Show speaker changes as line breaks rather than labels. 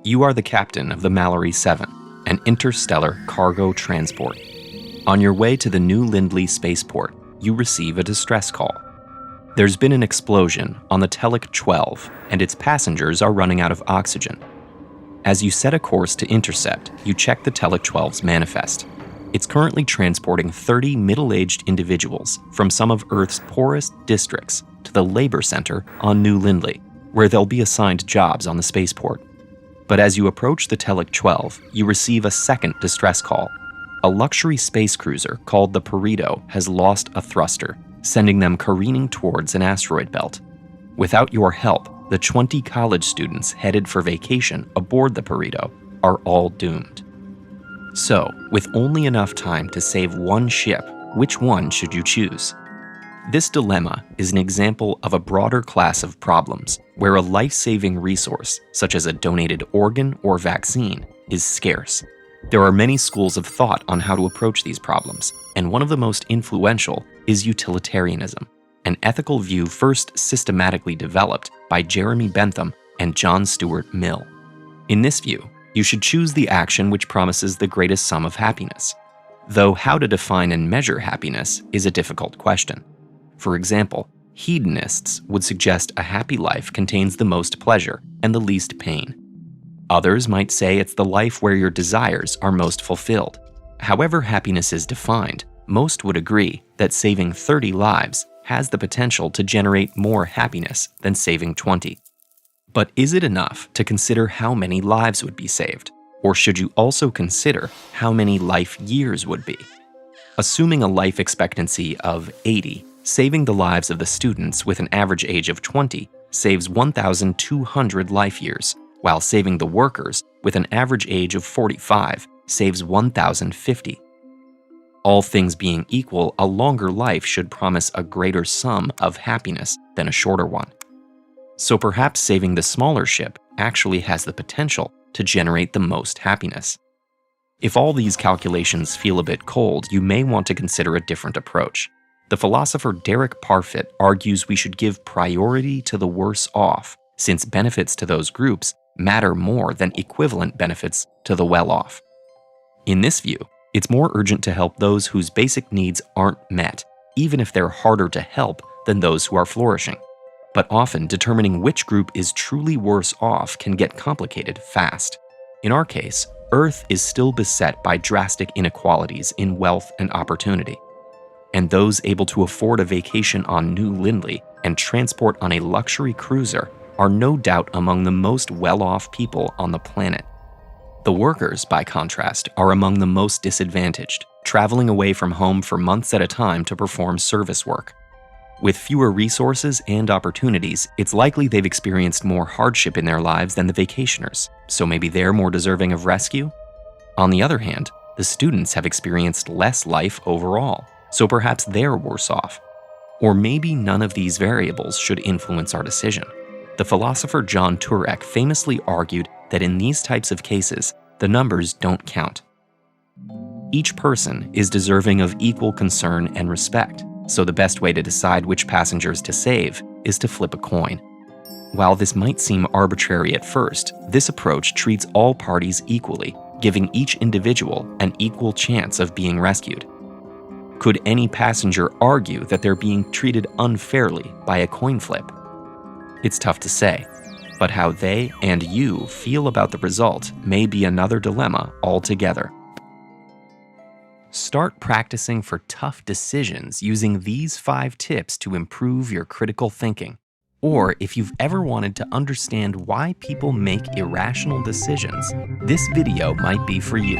You are the captain of the Mallory 7, an interstellar cargo transport. On your way to the New Lindley spaceport, you receive a distress call. There's been an explosion on the Telek 12, and its passengers are running out of oxygen. As you set a course to intercept, you check the Telek 12's manifest. It's currently transporting 30 middle-aged individuals from some of Earth's poorest districts to the labor center on New Lindley, where they'll be assigned jobs on the spaceport. But as you approach the Telek 12, you receive a second distress call. A luxury space cruiser called the Perito has lost a thruster, sending them careening towards an asteroid belt. Without your help, the 20 college students headed for vacation aboard the Perito are all doomed. So, with only enough time to save one ship, which one should you choose? This dilemma is an example of a broader class of problems where a life-saving resource, such as a donated organ or vaccine, is scarce. There are many schools of thought on how to approach these problems, and one of the most influential is utilitarianism, an ethical view first systematically developed by Jeremy Bentham and John Stuart Mill. In this view, you should choose the action which promises the greatest sum of happiness. Though how to define and measure happiness is a difficult question. For example, hedonists would suggest a happy life contains the most pleasure and the least pain. Others might say it's the life where your desires are most fulfilled. However happiness is defined, most would agree that saving 30 lives has the potential to generate more happiness than saving 20. But is it enough to consider how many lives would be saved? Or should you also consider how many life years would be? Assuming a life expectancy of 80, saving the lives of the students with an average age of 20 saves 1,200 life years, while saving the workers with an average age of 45 saves 1,050. All things being equal, a longer life should promise a greater sum of happiness than a shorter one. So perhaps saving the smaller ship actually has the potential to generate the most happiness. If all these calculations feel a bit cold, you may want to consider a different approach. The philosopher Derek Parfit argues we should give priority to the worse off, since benefits to those groups matter more than equivalent benefits to the well-off. In this view, it's more urgent to help those whose basic needs aren't met, even if they're harder to help than those who are flourishing. But often, determining which group is truly worse off can get complicated fast. In our case, Earth is still beset by drastic inequalities in wealth and opportunity. And those able to afford a vacation on New Lindley and transport on a luxury cruiser are no doubt among the most well-off people on the planet. The workers, by contrast, are among the most disadvantaged, traveling away from home for months at a time to perform service work. With fewer resources and opportunities, it's likely they've experienced more hardship in their lives than the vacationers, so maybe they're more deserving of rescue? On the other hand, the students have experienced less life overall, so perhaps they're worse off. Or maybe none of these variables should influence our decision. The philosopher John Turek famously argued that in these types of cases, the numbers don't count. Each person is deserving of equal concern and respect, so the best way to decide which passengers to save is to flip a coin. While this might seem arbitrary at first, this approach treats all parties equally, giving each individual an equal chance of being rescued. Could any passenger argue that they're being treated unfairly by a coin flip? It's tough to say, but how they and you feel about the result may be another dilemma altogether. Start practicing for tough decisions using these 5 tips to improve your critical thinking. Or if you've ever wanted to understand why people make irrational decisions, this video might be for you.